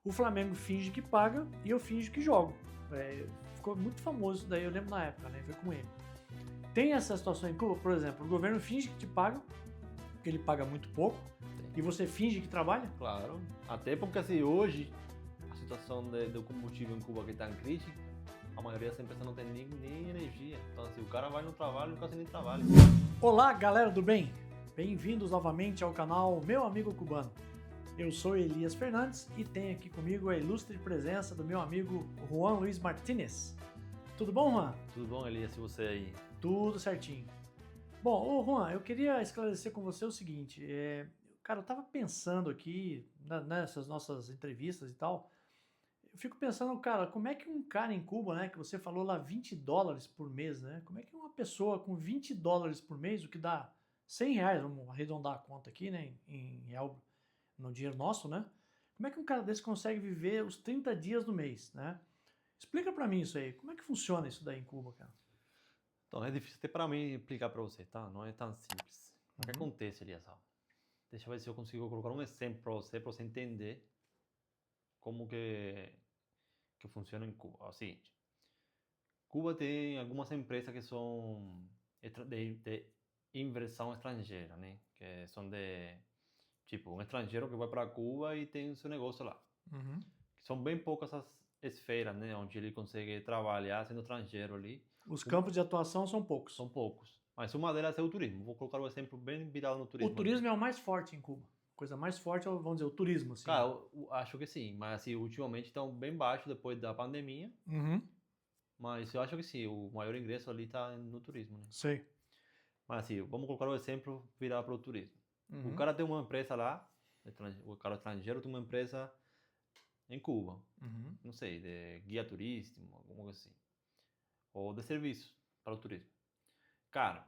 o Flamengo finge que paga e eu finge que jogo. Ficou muito famoso isso daí, eu lembro na época, né? Foi com ele. Tem essa situação em Cuba, por exemplo, o governo finge que te paga, porque ele paga muito pouco, e você finge que trabalha? Claro. Até porque assim, hoje, a situação do combustível em Cuba que está em crise, a maioria das empresas não tem nem energia. Então assim, o cara vai no trabalho, quase nem trabalha. Olá, galera do bem! Bem-vindos novamente ao canal Meu Amigo Cubano. Eu sou Elias Fernandes e tenho aqui comigo a ilustre presença do meu amigo Juan Luiz Martínez. Tudo bom, Juan? Tudo bom, Elias, e você aí? Tudo certinho. Bom, ô Juan, eu queria esclarecer com você o seguinte, cara, eu tava pensando aqui nessas nossas entrevistas e tal, eu fico pensando, cara, como é que um cara em Cuba, né, que você falou lá $20 por mês, né, como é que uma pessoa com $20 por mês, o que dá R$ 100, vamos arredondar a conta aqui, né, em real, no dinheiro nosso, né, como é que um cara desse consegue viver os 30 dias do mês, né? Explica pra mim isso aí, como é que funciona isso daí em Cuba, cara? Então é difícil até para mim explicar para você, tá? Não é tão simples. O que Uhum. acontece, Elias? Deixa eu ver se eu consigo colocar um exemplo para você entender como que funciona em Cuba. É o seguinte, Cuba tem algumas empresas que são de inversão estrangeira, né? Que são tipo, um estrangeiro que vai para Cuba e tem o seu negócio lá. Uhum. São bem poucas as esferas, né? Onde ele consegue trabalhar sendo estrangeiro ali. Os campos de atuação são poucos. São poucos. Mas uma delas é o turismo. Vou colocar um exemplo bem virado no O turismo ali. turismo é o mais forte em Cuba. A coisa mais forte é, vamos dizer, o turismo, assim. Cara, eu acho que sim. Mas assim, ultimamente estão bem baixo depois da pandemia. Uhum. Mas eu acho que sim, o maior ingresso ali está no turismo, né? Sei. Mas assim, vamos colocar o exemplo virar para o turismo. O Uhum. cara tem uma empresa lá, o cara estrangeiro tem uma empresa em Cuba. Uhum. Não sei, de guia turístico, alguma coisa assim. Ou de serviço para o turismo. Cara,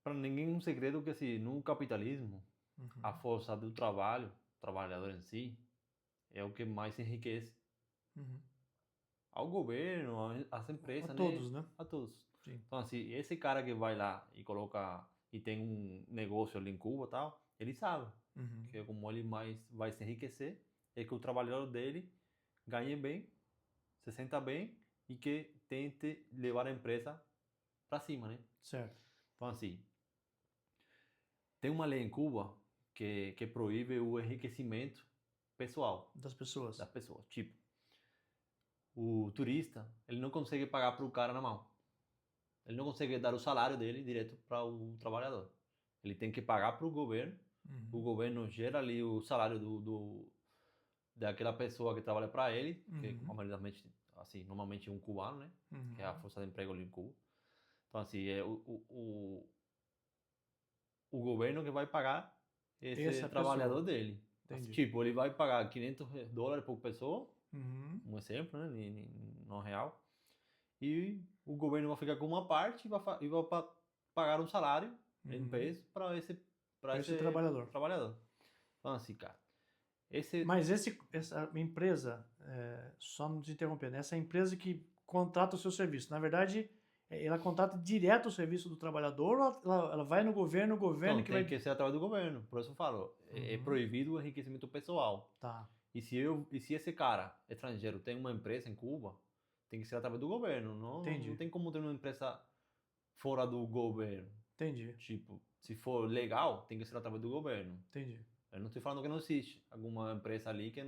para ninguém é um segredo que assim, no capitalismo, a Uhum. força do trabalho, o trabalhador em si, é o que mais enriquece Uhum. ao governo, às A empresas, né? todos, né? A todos. Sim. Então, assim, esse cara que vai lá e coloca e tem um negócio ali em Cuba e tal, ele sabe Uhum. que como ele mais vai se enriquecer é que o trabalhador dele ganhe bem, se sinta bem e que tente levar a empresa para cima, né? Certo. Então, assim, tem uma lei em Cuba que proíbe o enriquecimento pessoal Das pessoas. das pessoas. Tipo, o turista, ele não consegue pagar para o cara na mão. Ele não consegue dar o salário dele direto para o trabalhador. Ele tem que pagar para o Uhum. governo gera ali o salário daquela pessoa que trabalha para ele, que Uhum. assim, normalmente um cubano, né? Que é a Uhum. força de emprego ali em Cuba. Então, assim, é o governo que vai pagar esse Essa é a trabalhador pessoa. dele. Assim, Entendi. tipo, ele vai pagar $500 por pessoa, Uhum. um exemplo, né? No real. E o governo vai ficar com uma parte e vai pagar um salário em Uhum. peso para Para esse trabalhador. trabalhador. Então, assim, cara, esse. Mas essa empresa, só não te interrompendo, essa empresa que contrata o seu serviço, na verdade, ela contrata direto o serviço do trabalhador ou ela vai no governo, o governo Então, que tem vai. que ser através do governo. Por isso eu falo, é Uhum. proibido o enriquecimento pessoal. Tá. E se esse cara estrangeiro tem uma empresa em Cuba, tem que ser através do governo. Não Entendi. tem como ter uma empresa fora do governo. Entendi. Tipo, se for legal, tem que ser através do governo. Entendi. Eu não estou falando que não existe alguma empresa ali que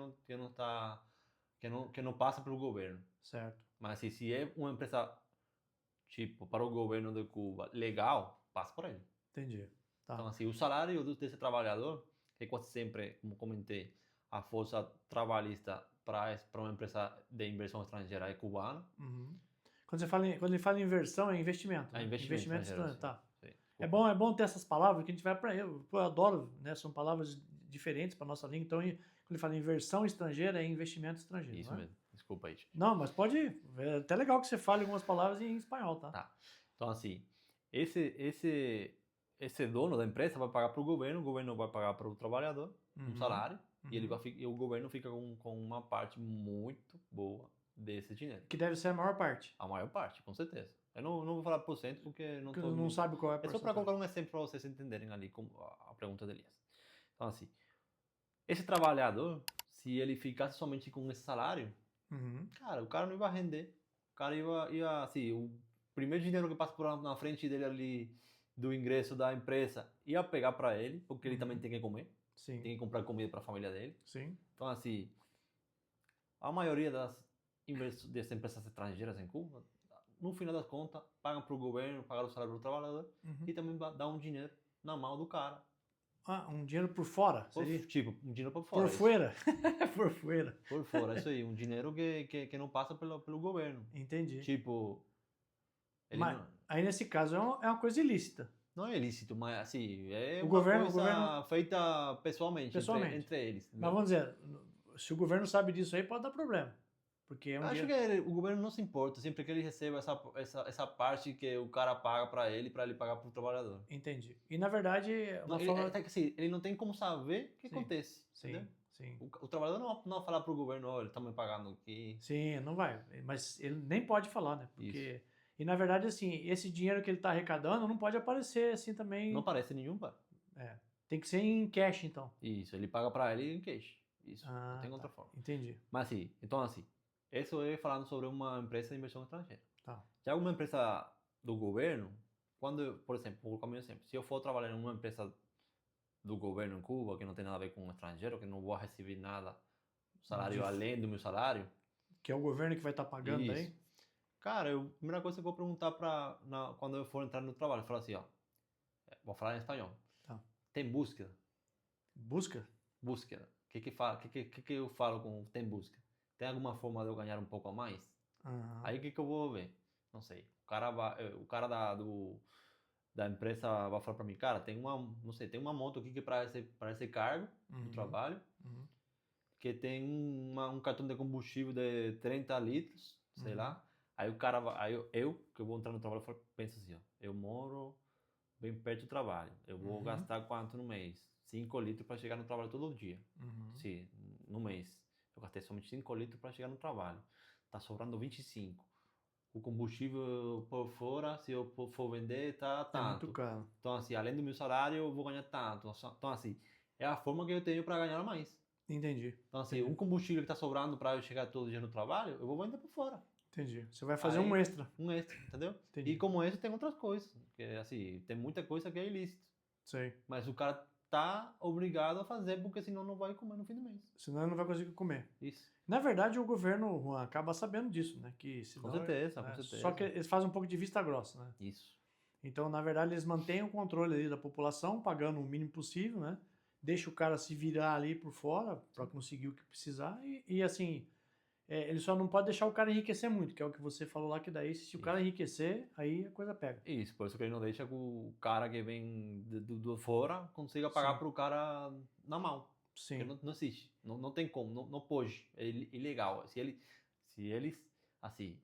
não passa pelo governo. Certo. Mas assim, se é uma empresa tipo para o governo de Cuba legal, passa por ele. Entendi. Então Tá. assim, o salário desse trabalhador, que quase sempre, como comentei, a força trabalhista para uma empresa de inversão estrangeira é cubana. Uhum. Quando ele fala em inversão, é investimento, É né? investimento Investimento estrangeiro, estrangeiro, sim. tá. Sim, É desculpa. bom ter essas palavras que a gente vai para eu adoro, né? São palavras diferentes para nossa língua. Então, quando ele fala inversão estrangeira, é investimento estrangeiro, Isso não é? mesmo. Desculpa aí, gente. Não, mas pode ir. É até legal que você fale algumas palavras em espanhol, tá? Tá. Então assim, esse dono da empresa vai pagar para o governo vai pagar para o trabalhador um Uhum. salário e Uhum. e o governo fica com uma parte muito boa desse dinheiro. Que deve ser a maior parte. A maior parte, com certeza. Eu não vou falar por cento porque não Que tô não sabe qual é a É só para porcentagem. colocar um exemplo para vocês entenderem ali como a pergunta de Elias. Então assim, esse trabalhador, se ele ficasse somente com esse salário, Uhum. cara, o cara não ia render. O cara ia assim, o primeiro dinheiro que passa por na frente dele ali do ingresso da empresa ia pegar para ele, porque ele também Uhum. tem que comer, Sim, tem que comprar comida para a família dele. sim. Então, assim, a maioria das empresas estrangeiras em Cuba, no final das contas, pagam para o governo, pagam o salário do trabalhador Uhum. e também dá um dinheiro na mão do cara. Ah, um dinheiro por fora, seria? Tipo, um dinheiro por Por fora, isso. fuera? Por fuera. Por fora, isso aí. Um dinheiro que não passa pelo governo. Entendi. Tipo, ele Mas não, aí nesse caso é uma coisa ilícita. não é ilícito, mas assim, é uma O governo coisa feita pessoalmente, pessoalmente. entre eles, Mas entendeu? vamos dizer, se o governo sabe disso aí, pode dar problema. Porque é um Acho dinheiro. que o governo não se importa, sempre que ele receba essa parte que o cara paga para ele pagar pro trabalhador. Entendi. E na verdade, Não, uma forma. até que assim, ele não tem como saber o que Sim, acontece, entendeu? sim, sim. O trabalhador não vai falar pro governo, olha, ele tá me pagando aqui. Sim, não vai. Mas ele nem pode falar, né? Isso. Porque. E na verdade, assim, esse dinheiro que ele está arrecadando não pode aparecer assim Não também. aparece nenhum, pá. É, tem que ser em cash, então. Isso, ele paga para ele em cash. Isso, não Ah, tem outra tá. forma. Entendi. Mas assim, então assim, isso é falando sobre uma empresa de inversão estrangeira. Tá. Já uma empresa do governo, quando, por exemplo, vou colocar meu exemplo, se eu for trabalhar em uma empresa do governo em Cuba, que não tem nada a ver com um estrangeiro, que não vou receber nada, salário De- além do meu salário, Que é o governo que vai estar pagando isso. daí? Cara, a primeira coisa que eu vou perguntar quando eu for entrar no trabalho, eu falo assim, ó, vou falar em espanhol. Tá. Tem búsqueda? Busca? Búsqueda. O que eu falo com tem búsqueda? Tem alguma forma de eu ganhar um pouco a mais? Aham. Aí o que eu vou ver? Não sei. O cara da empresa vai falar para mim, cara, não sei, tem uma moto aqui que é para esse cargo do Uhum. trabalho, Uhum. que tem um cartão de combustível de 30 litros, sei Uhum. lá. Aí o cara vai, aí que eu vou entrar no trabalho, penso assim, ó, eu moro bem perto do trabalho, eu vou Uhum. gastar quanto no mês? 5 litros para chegar no trabalho todo dia. Uhum. Sim, no mês. Eu gastei somente 5 litros para chegar no trabalho. Tá sobrando 25. O combustível por fora, se eu for vender, tá É muito tanto. caro. Então, assim, além do meu salário, eu vou ganhar tanto. Então, assim, é a forma que eu tenho para ganhar mais. Entendi. Então, assim, Entendi. um combustível que tá sobrando para eu chegar todo dia no trabalho, eu vou vender por fora. Entendi. Você vai fazer um Aí, extra. um extra, entendeu? E Entendi. como extra, tem outras coisas. Que, assim, tem muita coisa que é ilícito. Sei. Mas o cara tá obrigado a fazer, porque senão não vai comer no fim do mês. Senão ele não vai conseguir comer. Isso. Na verdade, o governo Juan, acaba sabendo disso, né? Que Com senão, certeza, com né? Só que certeza. eles fazem um pouco de vista grossa, né? Isso. Então, na verdade, eles mantêm o controle ali da população, pagando o mínimo possível, né? Deixa o cara se virar ali por fora para conseguir o que precisar e assim, ele só não pode deixar o cara enriquecer muito, que é o que você falou lá, que daí se o cara Isso. enriquecer, aí a coisa pega. Isso, por isso que ele não deixa que o cara que vem do fora consiga pagar Sim, pro cara na mão. Porque sim, não existe. Não tem como, não pode. É ilegal. Se eles, assim,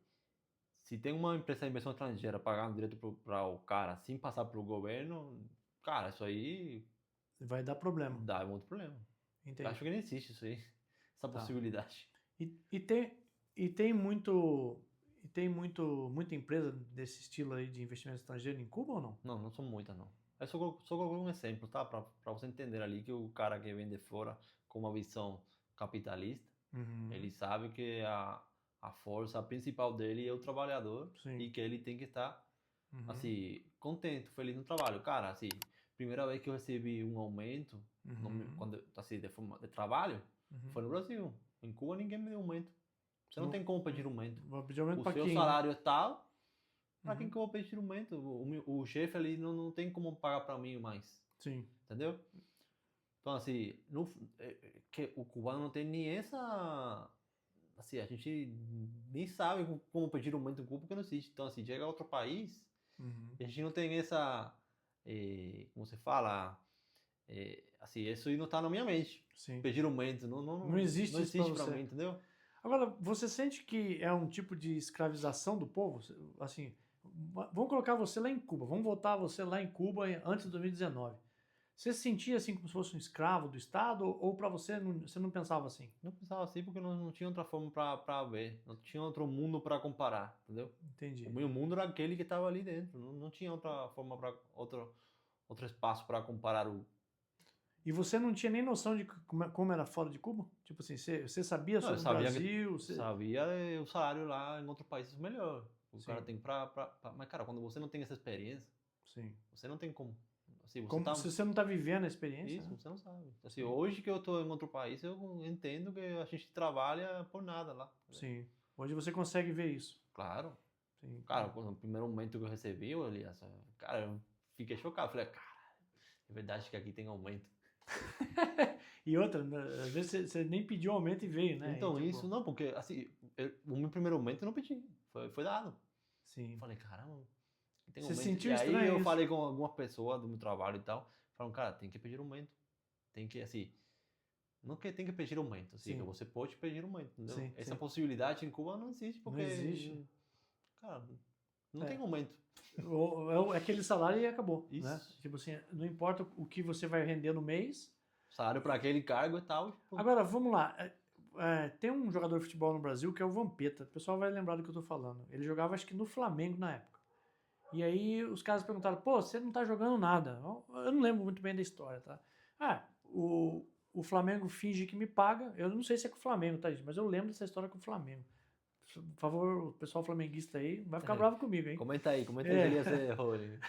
se tem uma empresa de inversão estrangeira pagando direto para o cara sem passar pro governo, cara, isso aí vai dar problema. dá muito problema. Eu acho Entendi. que nem existe isso aí, essa Tá. possibilidade. E, e tem, e tem muito. E tem muita empresa desse estilo aí de investimento estrangeiro em Cuba ou não? Não, não são muitas, não. Eu só coloquei um exemplo, tá? Para você entender ali que o cara que vem de fora com uma visão capitalista, Uhum. ele sabe que a força principal dele é o trabalhador Sim. e que ele tem que estar, Uhum. assim, contente, feliz no trabalho. Cara, assim, primeira vez que eu recebi um aumento, Uhum. quando, assim, de forma de trabalho, Uhum. foi no Brasil. Em Cuba ninguém me deu aumento. Você não Vou, tem como pedir aumento. vou pedir aumento O pra seu quem, né? salário é tal, para quem Uhum. que eu vou pedir aumento? O chefe ali não tem como pagar para mim mais, Sim. entendeu? Então, assim, que o cubano não tem nem essa. Assim, a gente nem sabe como pedir aumento em Cuba porque não existe. Então, assim, chega a outro país Uhum. e a gente não tem essa. Como se fala? Assim, isso aí não tá na minha mente. Sim. Pedir aumento Não não existe isso pra existe para você. mim, entendeu? Agora, você sente que é um tipo de escravização do povo? Assim, vamos colocar você lá em Cuba, vamos voltar você lá em Cuba antes de 2019. Você se sentia assim como se fosse um escravo do Estado ou para você você não pensava assim? Não pensava assim porque não tinha outra forma para ver. Não tinha outro mundo para comparar, entendeu? O Entendi. meu mundo era aquele que estava ali dentro. Não tinha outra forma para outro espaço para comparar o. E você não tinha nem noção de como era fora de Cuba? Tipo assim, você sabia Não, eu sobre o sabia Brasil? sabia o salário lá em outro país é melhor. O cara Sim, tem Mas, cara, quando você não tem essa experiência, sim. você não tem como. Assim, você Como, tá... se você não tá vivendo a experiência, Isso, né? você não sabe. Assim, Sim. hoje que eu tô em outro país, eu entendo que a gente trabalha por nada lá. Sim. Hoje você consegue ver isso. Claro. Sim. Cara, no primeiro momento que eu recebi, eu olhei essa... Cara, eu fiquei chocado. Falei, cara, é verdade que aqui tem aumento. E outra, né, às vezes você nem pediu aumento e veio, né? E, Então, tipo, isso não, porque, assim, no meu primeiro momento eu não pedi. Foi dado. Eu sim. falei, caramba, tem Você aumento. E sentiu aí estranho eu isso? falei com algumas pessoas do meu trabalho e tal. Falaram, cara, tem que pedir aumento. Tem que, assim, não que tem que pedir aumento, assim, que Sim, você pode pedir aumento, entendeu? sim, Essa sim. possibilidade em Cuba não existe, Não existe. porque, cara, não tem É. aumento. É aquele salário e acabou, né? Isso. Tipo assim, não importa o que você vai render no mês. Salário para aquele cargo e tal. Tipo, Agora, vamos lá. Tem um jogador de futebol no Brasil que é o Vampeta. O pessoal vai lembrar do que eu tô falando. Ele jogava, acho que no Flamengo na época. E aí os caras perguntaram, pô, você não tá jogando nada. Eu não lembro muito bem da história, tá? Ah, o Flamengo finge que me paga. Eu não sei se é com o Flamengo, tá, gente? Mas eu lembro dessa história com o Flamengo. Por favor, o pessoal flamenguista aí vai ficar bravo comigo, hein? comenta aí se É. ele ia ser Rony.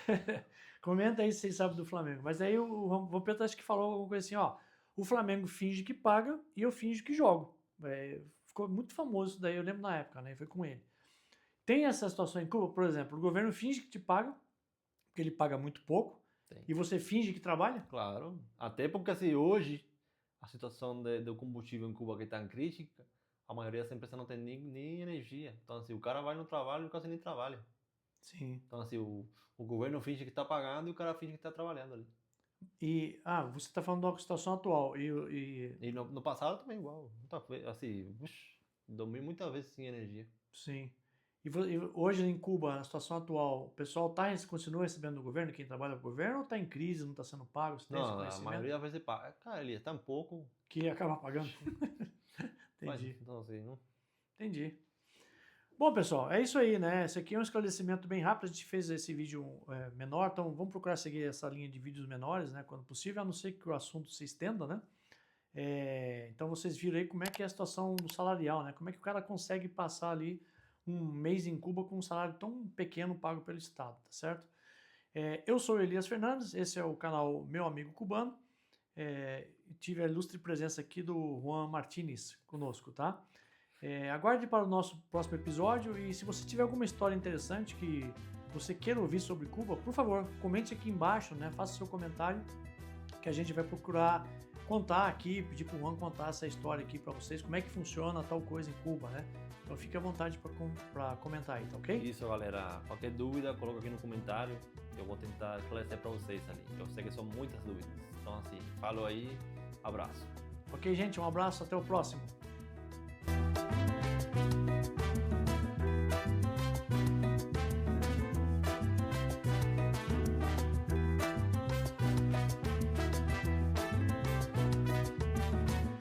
Comenta aí se vocês sabem do Flamengo. Mas aí o Vampeta acho que falou alguma coisa assim, ó. O Flamengo finge que paga e eu finge que jogo. Ficou muito famoso isso daí, eu lembro na época, né? Foi com ele. Tem essa situação em Cuba, por exemplo, o governo finge que te paga, porque ele paga muito pouco, Tem. e você finge que trabalha? Claro. Até porque, assim, hoje, a situação do combustível em Cuba que está em crítica, a maioria das empresas não tem nem energia. Então, assim, o cara vai no trabalho e quase nem trabalha. Sim. Então, assim, o governo finge que está pagando e o cara finge que está trabalhando ali. E, você está falando da situação atual. E no passado também igual. Assim, dormi muitas vezes sem energia. Sim. E hoje em Cuba, na situação atual, o pessoal continua recebendo do governo, quem trabalha com o governo, ou está em crise, não está sendo pago? Você tem esse Não, a conhecimento? maioria das vezes paga. Cara, ele é tão pouco. Que acaba pagando? Mas, Entendi. então, assim, não... Entendi. Bom, pessoal, é isso aí, né? Esse aqui é um esclarecimento bem rápido. A gente fez esse vídeo menor, então vamos procurar seguir essa linha de vídeos menores, né? Quando possível, a não ser que o assunto se estenda, né? Então vocês viram aí como é que é a situação do salarial, né? Como é que o cara consegue passar ali um mês em Cuba com um salário tão pequeno pago pelo Estado, tá certo? Eu sou o Elias Fernandes, esse é o canal Meu Amigo Cubano. Tive a ilustre presença aqui do Juan Martinez conosco, tá? Aguarde para o nosso próximo episódio e se você tiver alguma história interessante que você queira ouvir sobre Cuba, por favor, comente aqui embaixo, né? Faça seu comentário que a gente vai procurar contar aqui, pedir para o Juan contar essa história aqui para vocês, como é que funciona tal coisa em Cuba, né? Então fique à vontade para comentar aí, tá ok? Isso, galera. Qualquer dúvida, coloca aqui no comentário. Eu vou tentar esclarecer para vocês ali. Eu sei que são muitas dúvidas. Então, assim, falo aí. Abraço. Ok, gente? Um abraço, até o próximo.